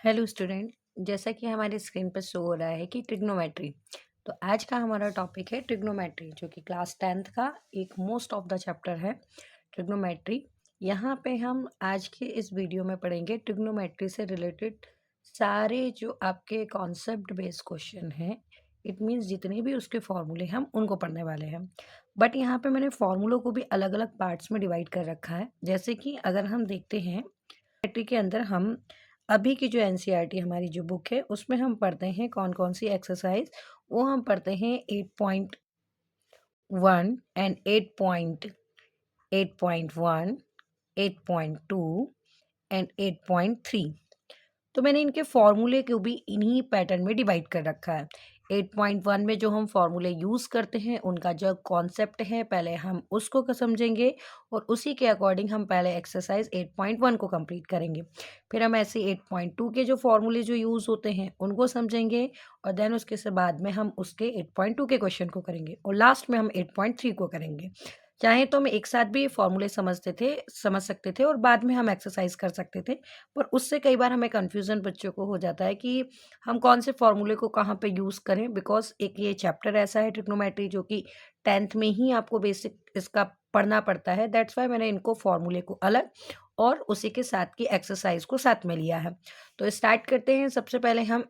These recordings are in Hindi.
Hello student. जैसा कि हमारे स्क्रीन पर शो हो रहा है कि ट्रिग्नोमेट्री। तो आज का हमारा टॉपिक है ट्रिग्नोमेट्री, जो कि क्लास 10th का एक मोस्ट ऑफ द चैप्टर है ट्रिग्नोमेट्री। यहाँ पे हम आज के इस वीडियो में पढ़ेंगे ट्रिग्नोमेट्री से रिलेटेड सारे जो आपके कॉन्सेप्ट बेस्ड क्वेश्चन हैं। इट मीन्स जितने भी उसके फॉर्मूले हम उनको पढ़ने वाले हैं। बट यहाँ पे मैंने फॉर्मूलों को भी अलग अलग पार्ट्स में डिवाइड कर रखा है। जैसे कि अगर हम देखते हैं ट्रिग्नोमेट्री के अंदर हम अभी की जो एनसीईआरटी हमारी जो बुक है उसमें हम पढ़ते हैं कौन कौन सी एक्सरसाइज। वो हम पढ़ते हैं 8.1 एंड 8.1, 8.2 एंड 8.3। तो मैंने इनके फॉर्मूले को भी इन्हीं पैटर्न में डिवाइड कर रखा है। 8.1 में जो हम फॉर्मूले यूज़ करते हैं उनका जो कॉन्सेप्ट है पहले हम उसको समझेंगे, और उसी के अकॉर्डिंग हम पहले एक्सरसाइज 8.1 को कंप्लीट करेंगे। फिर हम ऐसे 8.2 के जो फॉर्मूले जो यूज़ होते हैं उनको समझेंगे, और देन उसके से बाद में हम उसके 8.2 के क्वेश्चन को करेंगे, और लास्ट में हम 8.3 को करेंगे। चाहे तो हम एक साथ भी फॉर्मूले समझ सकते थे और बाद में हम एक्सरसाइज कर सकते थे। पर उससे कई बार हमें कन्फ्यूज़न बच्चों को हो जाता है कि हम कौन से फॉर्मूले को कहाँ पे यूज़ करें, बिकॉज़ एक ये चैप्टर ऐसा है ट्रिग्नोमेट्री जो कि 10th में ही आपको बेसिक इसका पढ़ना पड़ता है। दैट्स व्हाई मैंने इनको फॉर्मूले को अलग और उसी के साथ की एक्सरसाइज को साथ में लिया है। तो स्टार्ट करते हैं। सबसे पहले हम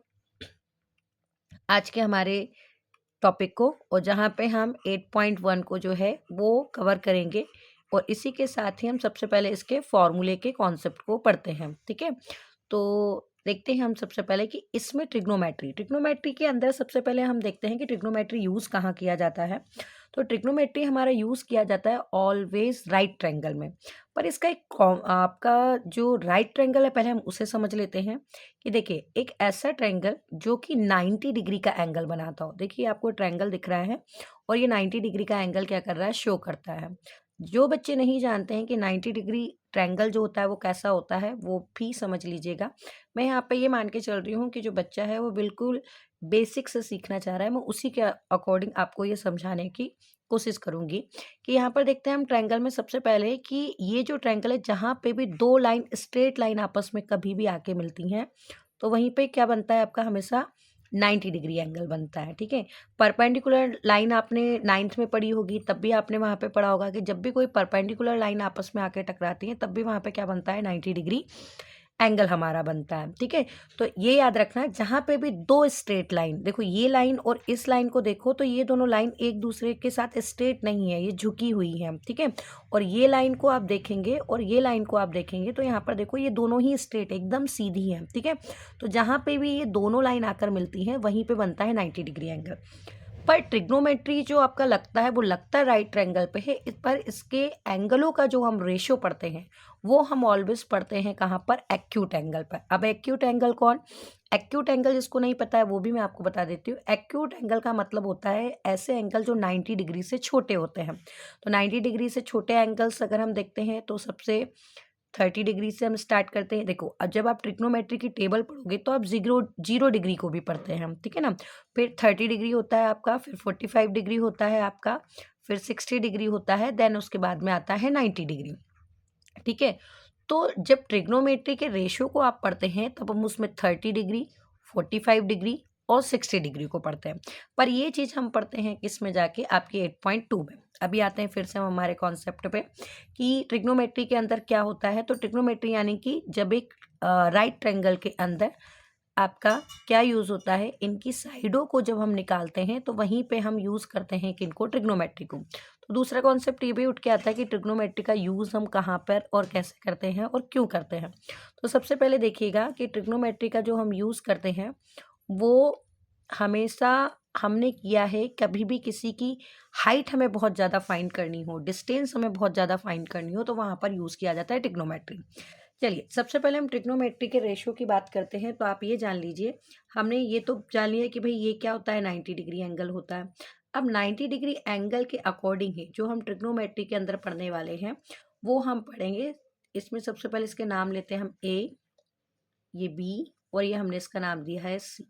आज के हमारे टॉपिक को, और जहाँ पे हम 8.1 को जो है वो कवर करेंगे, और इसी के साथ ही हम सबसे पहले इसके फॉर्मूले के कॉन्सेप्ट को पढ़ते हैं। ठीक है, तो देखते हैं हम सबसे पहले कि इसमें ट्रिग्नोमेट्री ट्रिग्नोमेट्री के अंदर सबसे पहले हम देखते हैं कि ट्रिग्नोमेट्री यूज़ कहाँ किया जाता है। तो ट्रिग्नोमेट्री हमारा यूज़ किया जाता है ऑलवेज राइट ट्रायंगल में। पर इसका आपका जो राइट ट्रायंगल है पहले हम उसे समझ लेते हैं। कि देखिए, एक ऐसा ट्रायंगल जो कि 90 डिग्री का एंगल बनाता हो। देखिए आपको ट्रायंगल दिख रहा है, और ये 90 डिग्री का एंगल क्या कर रहा है, शो करता है। जो बच्चे नहीं जानते हैं कि 90 डिग्री ट्रायंगल जो होता है वो कैसा होता है, वो भी समझ लीजिएगा। मैं यहाँ पे ये मान के चल रही हूँ कि जो बच्चा है वो बिल्कुल बेसिक से सीखना चाह रहा है। मैं उसी के अकॉर्डिंग आपको ये समझाने की कोशिश करूँगी। कि यहाँ पर देखते हैं हम ट्रायंगल में सबसे पहले कि ये जो ट्रायंगल है जहाँ पे भी 2 लाइन स्ट्रेट लाइन आपस में कभी भी आके मिलती हैं, तो वहीं पे क्या बनता है आपका हमेशा 90 डिग्री एंगल बनता है। ठीक है, परपेंडिकुलर लाइन आपने 9th में पढ़ी होगी, तब भी आपने वहाँ पे पढ़ा होगा कि जब भी कोई परपेंडिकुलर लाइन आपस में आके टकराती है तब भी वहाँ पे क्या बनता है, 90 डिग्री एंगल हमारा बनता है। ठीक है, तो ये याद रखना, जहाँ पे भी 2 स्ट्रेट लाइन, देखो ये लाइन और इस लाइन को देखो तो ये दोनों लाइन एक दूसरे के साथ स्ट्रेट नहीं है, ये झुकी हुई है। ठीक है, और ये लाइन को आप देखेंगे और ये लाइन को आप देखेंगे तो यहाँ पर देखो ये दोनों ही स्ट्रेट एकदम सीधी है। ठीक है, तो जहाँ पे भी ये दोनों लाइन आकर मिलती हैं वहीं पे बनता है 90 डिग्री एंगल। पर ट्रिग्नोमेट्री जो आपका लगता है वो लगता है राइट ट्रायंगल पे है, पर इसके एंगलों का जो हम रेशियो पढ़ते हैं वो हम ऑलवेज पढ़ते हैं कहाँ पर, एक्यूट एंगल पर। अब एक्यूट एंगल कौन, एक्यूट एंगल जिसको नहीं पता है वो भी मैं आपको बता देती हूँ। एक्यूट एंगल का मतलब होता है ऐसे एंगल जो 90 डिग्री से छोटे होते हैं। तो 90 डिग्री से छोटे एंगल्स अगर हम देखते हैं तो सबसे 30 डिग्री से हम स्टार्ट करते हैं। देखो, अब जब आप ट्रिग्नोमेट्री की टेबल पढ़ोगे तो आप जीरो जीरो डिग्री को भी पढ़ते हैं हम। ठीक है ना, फिर 30 डिग्री होता है आपका, फिर 45 डिग्री होता है आपका, फिर 60 डिग्री होता है, देन उसके बाद में आता है 90 डिग्री। ठीक है, तो जब ट्रिग्नोमेट्री के रेशियो को आप पढ़ते हैं तब हम उसमें 30 डिग्री, 45 डिग्री और 60 डिग्री को पढ़ते हैं। पर ये चीज़ हम पढ़ते हैं किस में जाके, आपकी 8.2 में। अभी आते हैं फिर से हम हमारे कॉन्सेप्ट पे कि ट्रिग्नोमेट्री के अंदर क्या होता है। तो ट्रिग्नोमेट्री यानी कि जब एक राइट ट्रायंगल के अंदर आपका क्या यूज़ होता है, इनकी साइडों को जब हम निकालते हैं तो वहीं पे हम यूज़ करते हैं किनको, ट्रिग्नोमेट्री को। तो दूसरा कॉन्सेप्ट ये भी उठ के आता है कि ट्रिग्नोमेट्री का यूज़ हम कहाँ पर और कैसे करते हैं और क्यों करते हैं। तो सबसे पहले देखिएगा कि ट्रिग्नोमेट्री का जो हम यूज़ करते हैं वो हमेशा हमने किया है, कभी भी किसी की हाइट हमें बहुत ज़्यादा फाइंड करनी हो, डिस्टेंस हमें बहुत ज़्यादा फाइंड करनी हो, तो वहाँ पर यूज़ किया जाता है ट्रिग्नोमेट्री। चलिए, सबसे पहले हम ट्रिग्नोमेट्री के रेशियो की बात करते हैं। तो आप ये जान लीजिए, हमने ये तो जान लिया कि भाई ये क्या होता है, 90 डिग्री एंगल होता है। अब 90 डिग्री एंगल के अकॉर्डिंग ही जो हम ट्रिग्नोमेट्री के अंदर पढ़ने वाले हैं वो हम पढ़ेंगे। इसमें सबसे पहले इसके नाम लेते हैं हम ए, ये बी, और ये हमने इसका नाम दिया है सी।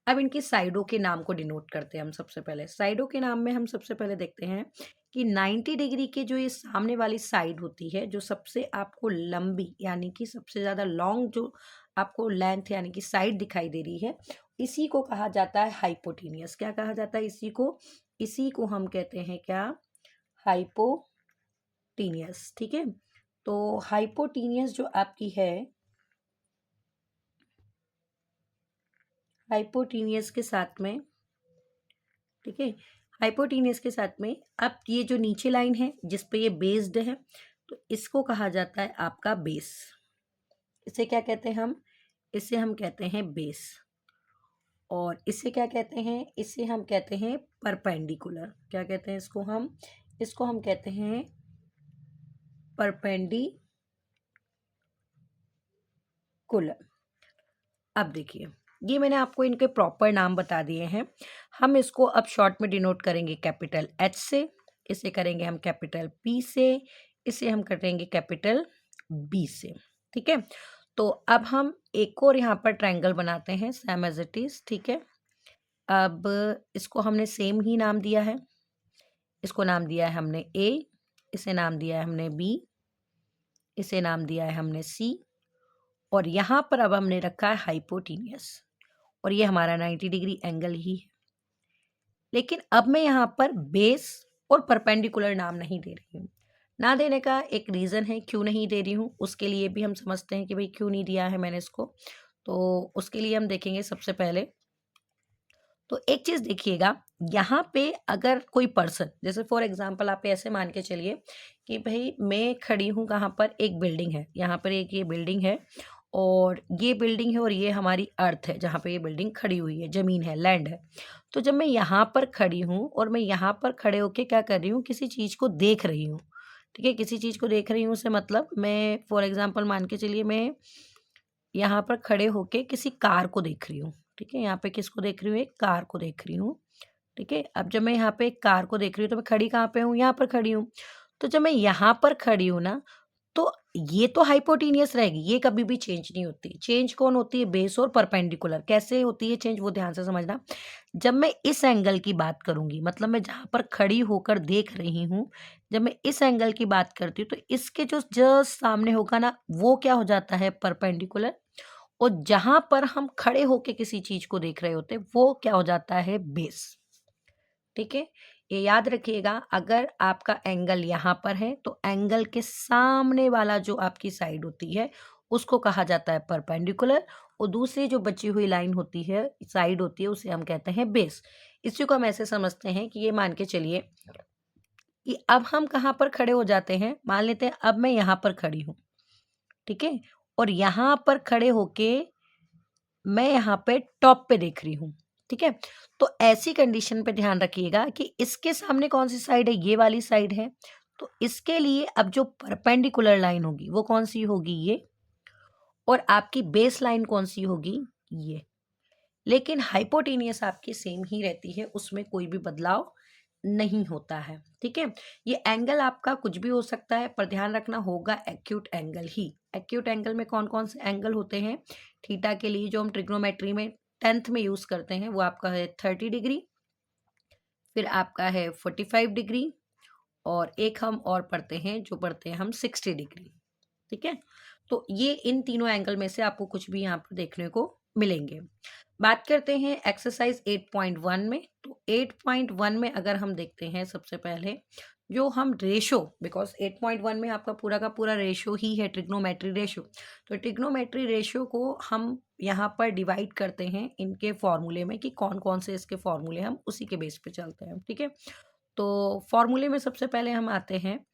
अब इनकी साइडों के नाम को डिनोट करते हैं हम। सबसे पहले साइडों के नाम में हम सबसे पहले देखते हैं कि 90 डिग्री के जो ये सामने वाली साइड होती है, जो सबसे आपको लंबी यानी कि सबसे ज़्यादा लॉन्ग जो आपको लेंथ यानी कि साइड दिखाई दे रही है, इसी को कहा जाता है हाइपोटेनियस। क्या कहा जाता है इसी को? इसी को हम कहते हैं क्या? हाइपोटेनियस। ठीक है, तो हाइपोटेनियस जो आपकी है, हाइपोटेनियस के साथ में, ठीक है, हाइपोटेनियस के साथ में अब ये जो नीचे लाइन है जिस पे ये बेस्ड है, तो इसको कहा जाता है आपका बेस। इसे क्या कहते हैं हम? इसे हम कहते हैं बेस। और इसे क्या कहते हैं? इसे हम कहते हैं परपेंडिकुलर। क्या कहते हैं इसको हम? इसको हम कहते हैं परपेंडिकुलर। अब देखिए, ये मैंने आपको इनके प्रॉपर नाम बता दिए हैं। हम इसको अब शॉर्ट में डिनोट करेंगे कैपिटल एच से, इसे करेंगे हम कैपिटल पी से, इसे हम करेंगे कैपिटल बी से। ठीक है, तो अब हम एक और यहाँ पर ट्रायंगल बनाते हैं सेम एज इट इज। ठीक है, अब इसको हमने सेम ही नाम दिया है। इसको नाम दिया है हमने ए, इसे नाम दिया है हमने बी, इसे नाम दिया है हमने सी, और यहाँ पर अब हमने रखा है हाइपोटेनियस, और ये हमारा 90 डिग्री एंगल ही है। लेकिन अब मैं यहाँ पर बेस और परपेंडिकुलर नाम नहीं दे रही हूँ। ना देने का एक रीज़न है क्यों नहीं दे रही हूँ, उसके लिए भी हम समझते हैं कि भाई क्यों नहीं दिया है मैंने इसको। तो उसके लिए हम देखेंगे सबसे पहले, तो एक चीज़ देखिएगा, यहाँ पे अगर कोई पर्सन, जैसे फॉर एग्जांपल आप ऐसे मान के चलिए कि भाई मैं खड़ी हूँ कहाँ पर? एक बिल्डिंग है, यहाँ पर एक ये बिल्डिंग है, और ये बिल्डिंग है, और ये हमारी अर्थ है जहाँ पे ये बिल्डिंग खड़ी हुई है, ज़मीन है, लैंड है। तो जब मैं यहाँ पर खड़ी हूँ और मैं यहाँ पर खड़े होके क्या कर रही हूँ? किसी चीज़ को देख रही हूँ। ठीक है, किसी चीज़ को देख रही हूँ से मतलब मैं फॉर एग्जांपल मान के चलिए मैं यहाँ पर खड़े होके किसी कार को देख रही हूँ। ठीक है, यहाँ पे किसको देख रही हूँ? एक कार को देख रही हूँ। ठीक है, अब जब मैं यहाँ पे एक कार को देख रही हूँ तो मैं खड़ी कहाँ पे हूँ? यहाँ पर खड़ी हूँ। तो जब मैं यहाँ पर खड़ी हूँ ना, तो ये तो हाइपोटेनियस रहेगी, ये कभी भी चेंज नहीं होती। चेंज कौन होती है? बेस और परपेंडिकुलर। कैसे होती है चेंज, वो ध्यान से समझना। जब मैं इस एंगल की बात करूंगी, मतलब मैं जहां पर खड़ी होकर देख रही हूँ, जब मैं इस एंगल की बात करती हूँ तो इसके जो जस्ट सामने होगा ना, वो क्या हो जाता है? परपेंडिकुलर। और जहां पर हम खड़े होके किसी चीज को देख रहे होते हैं वो क्या हो जाता है? बेस। ठीक है, ये याद रखिएगा। अगर आपका एंगल यहाँ पर है तो एंगल के सामने वाला जो आपकी साइड होती है उसको कहा जाता है परपेंडिकुलर, और दूसरी जो बची हुई लाइन होती है, साइड होती है, उसे हम कहते हैं बेस। इसी को हम ऐसे समझते हैं कि ये मान के चलिए कि अब हम कहाँ पर खड़े हो जाते हैं? मान लेते हैं अब मैं यहाँ पर खड़ी हूँ। ठीक है, और यहाँ पर खड़े होके मैं यहाँ पे टॉप पे देख रही हूँ। ठीक है, तो ऐसी कंडीशन पे ध्यान रखिएगा कि इसके सामने कौन सी साइड है? ये वाली साइड है। तो इसके लिए अब जो परपेंडिकुलर लाइन होगी वो कौन सी होगी? ये। और आपकी बेस लाइन कौन सी होगी? ये। लेकिन हाइपोटेनियस आपकी सेम ही रहती है, उसमें कोई भी बदलाव नहीं होता है। ठीक है, ये एंगल आपका कुछ भी हो सकता है, पर ध्यान रखना होगा एक्यूट एंगल ही। एक्यूट एंगल में कौन कौन से एंगल होते हैं? थीटा के लिए जो हम ट्रिग्नोमेट्री में 10th में यूज करते हैं वो आपका है 30 डिग्री, फिर आपका है 45 डिग्री, और एक हम और पढ़ते हैं जो पढ़ते हैं हम 60 डिग्री। ठीक है, तो ये इन तीनों एंगल में से आपको कुछ भी यहाँ पर देखने को मिलेंगे। बात करते हैं एक्सरसाइज 8.1 में। तो 8.1 में अगर हम देखते हैं सबसे पहले जो हम रेशो, बिकॉज 8.1 में आपका पूरा का पूरा रेशो ही है ट्रिग्नोमेट्री रेशो, तो ट्रिग्नोमेट्री रेशो को हम यहाँ पर डिवाइड करते हैं इनके फॉर्मूले में कि कौन कौन से इसके फॉर्मूले, हम उसी के बेस पे चलते हैं। ठीक है, तो फॉर्मूले में सबसे पहले हम आते हैं,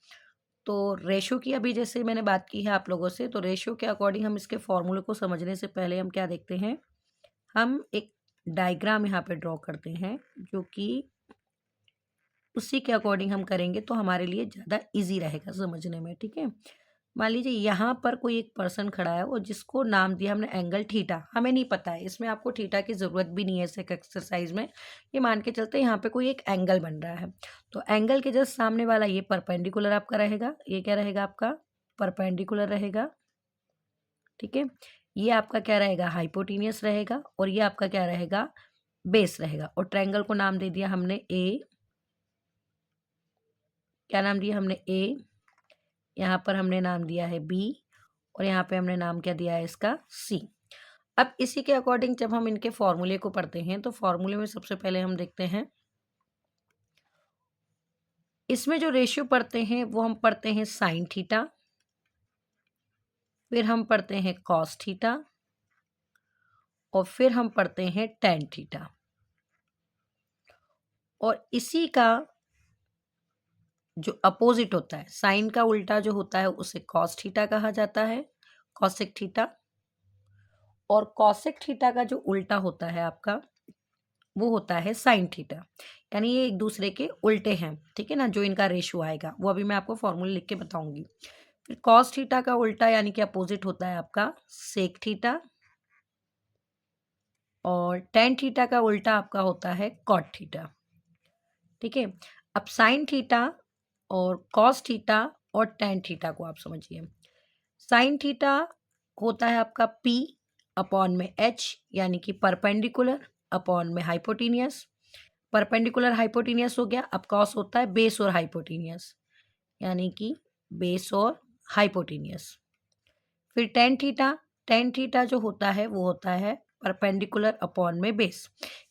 तो रेशो की अभी जैसे मैंने बात की है आप लोगों से, तो रेशो के अकॉर्डिंग हम इसके फॉर्मूले को समझने से पहले हम क्या देखते हैं? हम एक डायग्राम यहाँ पे ड्रॉ करते हैं, जो कि उसी के अकॉर्डिंग हम करेंगे तो हमारे लिए ज़्यादा इजी रहेगा समझने में। ठीक है, मान लीजिए यहाँ पर कोई एक पर्सन खड़ा है और जिसको नाम दिया हमने एंगल थीटा। हमें नहीं पता है, इसमें आपको थीटा की ज़रूरत भी नहीं है इस एक्सरसाइज में। ये मान के चलते हैं यहाँ पे कोई एक एंगल बन रहा है, तो एंगल के जस्ट सामने वाला ये परपेंडिकुलर आपका रहेगा। ये क्या रहेगा? आपका परपेंडिकुलर रहेगा। ठीक है, ये आपका क्या रहेगा? हाइपोटेनियस रहेगा, और ये आपका क्या रहेगा? बेस रहेगा। और ट्रायंगल को नाम दे दिया हमने ए। क्या नाम दिया हमने? ए। यहाँ पर हमने नाम दिया है बी, और यहाँ पे हमने नाम क्या दिया है इसका? सी। अब इसी के अकॉर्डिंग जब हम इनके फॉर्मूले को पढ़ते हैं तो फॉर्मूले में सबसे पहले हम देखते हैं, इसमें जो रेशियो पढ़ते हैं वो हम पढ़ते हैं साइन थीटा, फिर हम पढ़ते हैं कॉस थीटा और फिर हम पढ़ते हैं टेन थीटा। और इसी का जो अपोजिट होता है, साइन का उल्टा जो होता है उसे कॉस थीटा कहा जाता है, कॉसेक थीटा। और कॉसेक थीटा का जो उल्टा होता है आपका वो होता है साइन थीटा। यानी ये एक दूसरे के उल्टे हैं, ठीक है ना। जो इनका रेशियो आएगा वो अभी मैं आपको फॉर्मूला लिख के बताऊंगी। फिर कॉस थीटा का उल्टा यानी कि अपोजिट होता है आपका सेक थीटा और टेन थीटा का उल्टा आपका होता है कॉट थीटा, ठीक है। अब साइन थीटा और कॉस थीटा और टेन थीटा को आप समझिए। साइन थीटा होता है आपका P अपॉन में H, यानी कि परपेंडिकुलर अपॉन में हाइपोटीनियस। परपेंडिकुलर हाइपोटीनियस हो गया। अब कॉस होता है बेस और हाइपोटीनियस, यानी कि बेस और हाइपोटीनियस। फिर टेन थीटा जो होता है वो होता है परपेंडिकुलर अपॉन में बेस।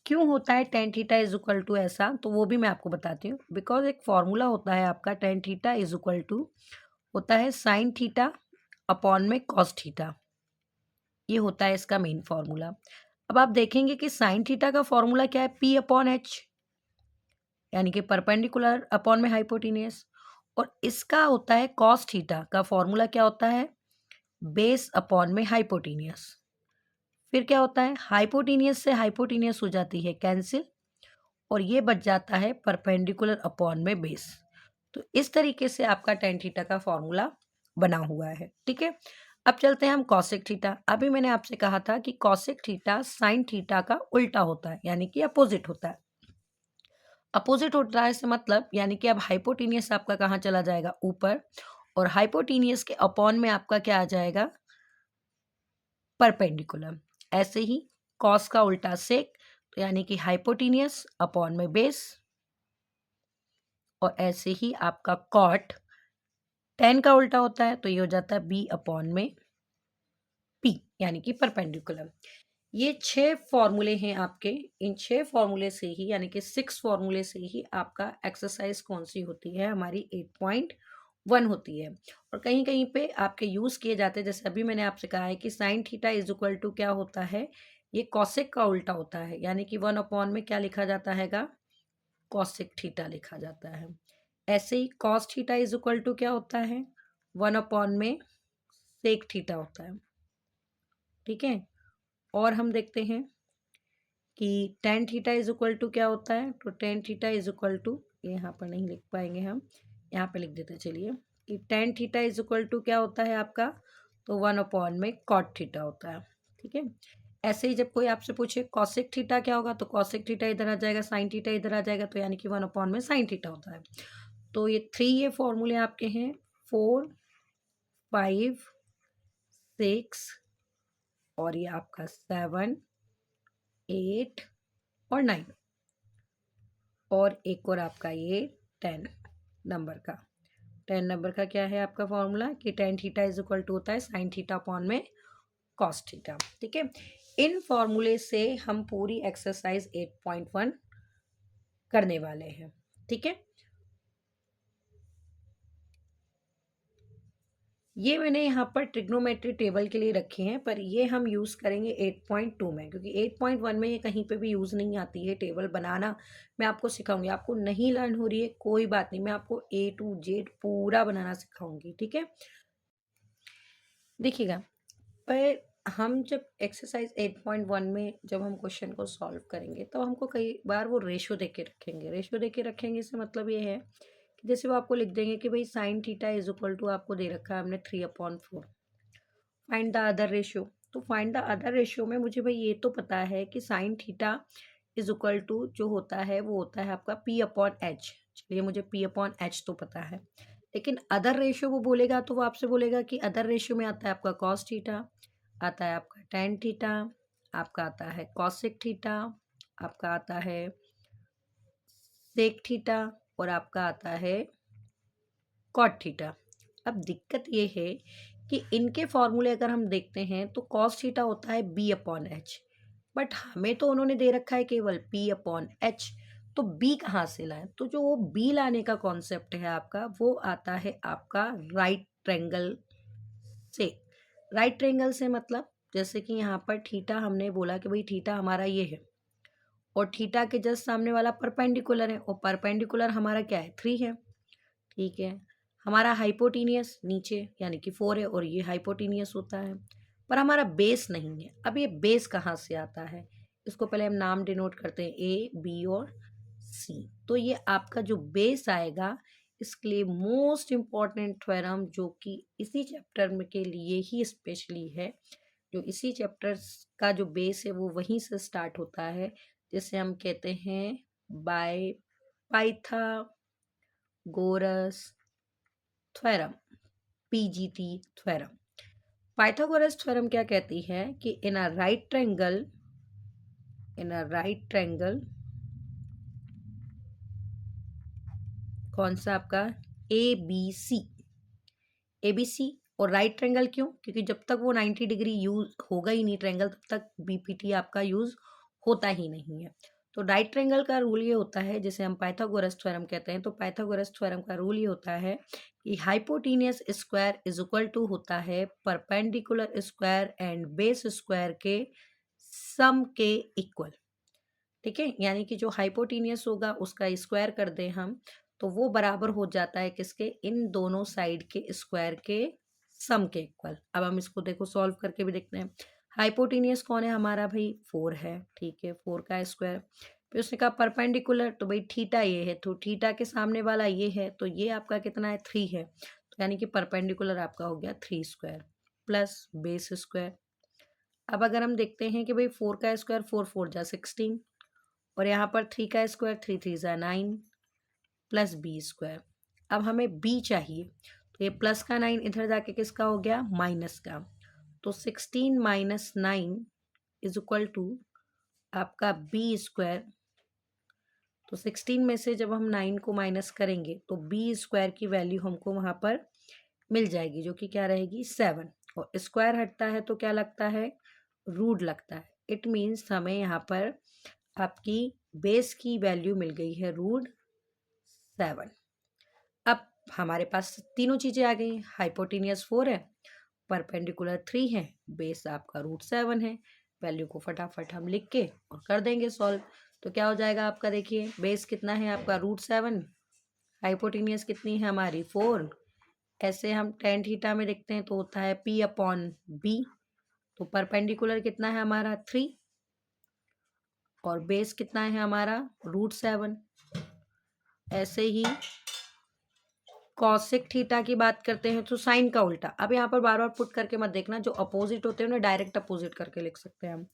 क्यों होता है tan theta is equal to ऐसा, तो वो भी मैं आपको बताती हूँ। बिकॉज एक फॉर्मूला होता है आपका tan theta is equal to होता है साइन थीटा अपॉन में कॉस थीटा। ये होता है इसका मेन फॉर्मूला। अब आप देखेंगे कि साइन थीटा का फॉर्मूला क्या है, पी अपॉन एच, यानी कि परपेंडिकुलर अपॉन में हाइपोटीनियस। और इसका होता है कॉस थीटा का फॉर्मूला क्या होता है, बेस अपॉन में हाइपोटीनियस। फिर क्या होता है, हाइपोटीनियस से हाइपोटीनियस हो जाती है कैंसिल और ये बच जाता है परपेंडिकुलर अपॉन में बेस। तो इस तरीके से आपका टेन थीटा का फॉर्मूला बना हुआ है, ठीक है। अब चलते हैं हम कॉसेक थीटा। अभी मैंने आपसे कहा था कि कॉसेक थीटा साइन थीटा का उल्टा होता है, यानी कि अपोजिट होता है। अपोजिट होता है से मतलब यानी कि अब हाइपोटीनियस आपका कहाँ चला जाएगा, ऊपर, और हाइपोटीनियस के अपॉन में आपका क्या आ जाएगा, परपेंडिकुलर। ऐसे ही कॉस का उल्टा सेक, तो यानी कि हाइपोटीनियस अपॉन में बेस। और ऐसे ही आपका कॉट टेन का उल्टा होता है तो ये हो जाता है बी अपॉन में पी, यानी कि परपेंडिकुलर। ये 6 फॉर्मूले हैं आपके। इन 6 फॉर्मूले से ही यानी कि 6 फॉर्मूले से ही आपका एक्सरसाइज कौन सी होती है, हमारी 8.1 होती है। और कहीं कहीं पे आपके यूज किए जाते हैं, जैसे अभी मैंने आपसे कहा है कि sine theta is equal to क्या होता है, ये कॉसेक का उल्टा होता है, यानी कि 1 अपॉन में क्या लिखा जाता हैगा, कॉसेक थीटा लिखा जाता है। ऐसे ही cos theta is equal to क्या होता है, 1 अपॉन में सेक थीटा होता है, ठीक है। और हम देखते हैं कि tan theta is equal to क्या होता है, तो tan theta is equal to, यहाँ पर नहीं लिख पाएंगे हम, यहाँ पे लिख देते हैं चलिए, कि tan theta is equal to क्या होता है आपका, तो 1 अपॉन में कॉट थीटा होता है, ठीक है। ऐसे ही जब कोई आपसे पूछे कॉसेक थीटा क्या होगा, तो कॉसेक थीटा इधर आ जाएगा, साइन थीटा इधर आ जाएगा, तो यानी कि 1 अपॉन में साइन थीटा होता है। तो ये 3 ये फॉर्मूले आपके हैं, 4, 5, 6 और ये आपका 7, 8 और 9, और एक और आपका ये 10 नंबर का। 10 नंबर का क्या है आपका फॉर्मूला, कि tan theta is equal to होता है साइन थीटा अपॉन में कॉस थीटा, ठीक है। इन फॉर्मूले से हम पूरी एक्सरसाइज 8.1 करने वाले हैं, ठीक है। ये मैंने यहाँ पर ट्रिग्नोमेट्री टेबल के लिए रखे हैं, पर ये हम यूज़ करेंगे 8.2 में, क्योंकि 8.1 में ये कहीं पे भी यूज़ नहीं आती है टेबल बनाना। मैं आपको सिखाऊंगी, आपको नहीं लर्न हो रही है कोई बात नहीं, मैं आपको A to Z पूरा बनाना सिखाऊंगी, ठीक है। देखिएगा, पर हम जब एक्सरसाइज 8.1 में जब हम क्वेश्चन को सॉल्व करेंगे तो हमको कई बार वो रेशियो दे के रखेंगे। रेशियो दे के रखेंगे से मतलब ये है कि जैसे वो आपको लिख देंगे कि भाई sine theta is equal to आपको दे रखा है हमने 3/4, फाइंड द अदर रेशियो। तो फाइंड द अदर रेशियो में मुझे भाई ये तो पता है कि sine theta is equal to जो होता है वो होता है आपका P अपॉन एच। चलिए, मुझे P अपॉन एच तो पता है, लेकिन अदर रेशियो वो बोलेगा तो वो आपसे बोलेगा कि अदर रेशियो में आता है आपका कॉस थीटा, आता है आपका टेन थीटा, आपका आता है कॉसेक थीटा, आपका आता है सेक थीटा और आपका आता है कॉट थीटा। अब दिक्कत ये है कि इनके फॉर्मूले अगर हम देखते हैं तो कॉस थीटा होता है बी अपॉन एच, बट हमें तो उन्होंने दे रखा है केवल पी अपॉन एच। तो बी कहाँ से लाएं? तो जो वो बी लाने का कॉन्सेप्ट है आपका, वो आता है आपका राइट ट्रायंगल से। राइट ट्रायंगल से मतलब जैसे कि यहाँ पर थीटा हमने बोला कि भाई थीटा हमारा ये है और थीटा के जस्ट सामने वाला परपेंडिकुलर है, और परपेंडिकुलर हमारा क्या है? 3 है। ठीक है, हमारा हाइपोटीनियस नीचे यानी कि 4 है और ये हाइपोटीनियस होता है, पर हमारा बेस नहीं है। अब ये बेस कहाँ से आता है? इसको पहले हम नाम डिनोट करते हैं, ए बी और सी। तो ये आपका जो बेस आएगा, इसके लिए मोस्ट इम्पॉर्टेंट थ्योरम जो कि इसी चैप्टर में के लिए ही स्पेशली है, जो इसी चैप्टर का जो बेस है वो वहीं से स्टार्ट होता है, जिसे हम कहते हैं by Pythagoras theorem, PGT theorem. Pythagoras theorem क्या कहती है कि इन अ राइट ट्रायंगल कौन सा आपका? ए बी सी और राइट ट्रायंगल क्यों? क्योंकि जब तक वो 90 डिग्री यूज होगा ही नहीं ट्रायंगल, तब तक बीपीटी आपका यूज होता ही नहीं है। तो राइट ट्रायंगल का रूल ये होता है, जिसे हम पाइथागोरस थ्योरम कहते हैं। तो पाइथागोरस थ्योरम का रूल ये होता है कि hypotenuse square is equal to होता है perpendicular square and base square के सम के इक्वल। ठीक है, यानी कि जो हाइपोटेन्यूस होगा उसका स्क्वायर कर दें हम, तो वो बराबर हो जाता है किसके? इन दोनों साइड के स्क्वायर के सम के इक्वल। अब हम इसको देखो सॉल्व करके भी देखते हैं। हाइपोटेन्यूस कौन है हमारा? भाई 4 है। ठीक है, 4 का स्क्वायर। फिर उसने कहा परपेंडिकुलर, तो भाई थीटा ये है, तो थीटा के सामने वाला ये है, तो ये आपका कितना है? 3 है। तो यानी कि परपेंडिकुलर आपका हो गया 3 स्क्वायर प्लस बेस स्क्वायर। अब अगर हम देखते हैं कि भाई 4 का स्क्वायर 4 4 जा 16, और यहाँ पर 3 का स्क्वायर 3 3 ज़ा 9 प्लस बी स्क्वायर। अब हमें बी चाहिए, तो ये प्लस का 9 इधर जाके किसका हो गया? माइनस का। तो 16 माइनस 9 इज इक्वल टू आपका बी स्क्वायर। तो 16 में से जब हम 9 को माइनस करेंगे तो बी स्क्वायर की वैल्यू हमको वहाँ पर मिल जाएगी, जो कि क्या रहेगी? 7। और स्क्वायर हटता है तो क्या लगता है? रूट लगता है। इट मीन्स हमें यहाँ पर आपकी बेस की वैल्यू मिल गई है √7। अब हमारे पास तीनों चीज़ें आ गई। हाइपोटेन्यूस 4 है, परपेंडिकुलर 3 है, बेस आपका √7 है। वैल्यू को फटाफट हम लिख के और कर देंगे सॉल्व। तो क्या हो जाएगा आपका? देखिए, बेस कितना है आपका? √7। हाइपोटेन्यूस कितनी है हमारी? 4। ऐसे हम टेन थीटा में देखते हैं तो होता है पी अपॉन बी। तो परपेंडिकुलर कितना है हमारा? 3, और बेस कितना है हमारा? √7। ऐसे ही कॉसेक थीटा की बात करते हैं तो साइन का उल्टा। अब यहाँ पर बार बार पुट करके मत देखना, जो अपोजिट होते हैं उन्हें डायरेक्ट अपोजिट करके लिख सकते हैं हम।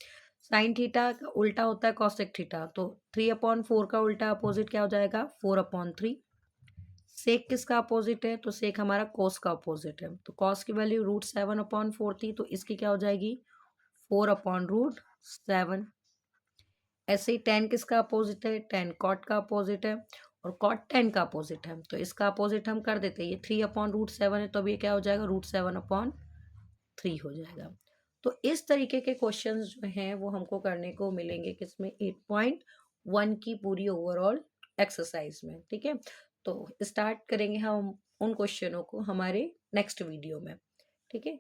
साइन थीटा का उल्टा होता है कॉसेक थीटा, तो 3/4 का उल्टा अपोजिट क्या हो जाएगा? 4/3। सेक किसका अपोजिट है? तो सेक हमारा कोस का अपोजिट है। तो कॉस की वैल्यू √7/4 थी, तो इसकी क्या हो जाएगी? 4/√7। ऐसे ही टेन किसका अपोजिट है? टेन कॉट का अपोजिट है, और कॉट टेन का अपोजिट है, तो इसका अपोजिट हम कर देते हैं। ये 3/√7 है, तो अब ये क्या हो जाएगा? √7/3 हो जाएगा। तो इस तरीके के क्वेश्चंस जो हैं वो हमको करने को मिलेंगे किसमें? 8.1 की पूरी ओवरऑल एक्सरसाइज में। ठीक है, तो स्टार्ट करेंगे हम उन क्वेश्चनों को हमारे नेक्स्ट वीडियो में। ठीक है।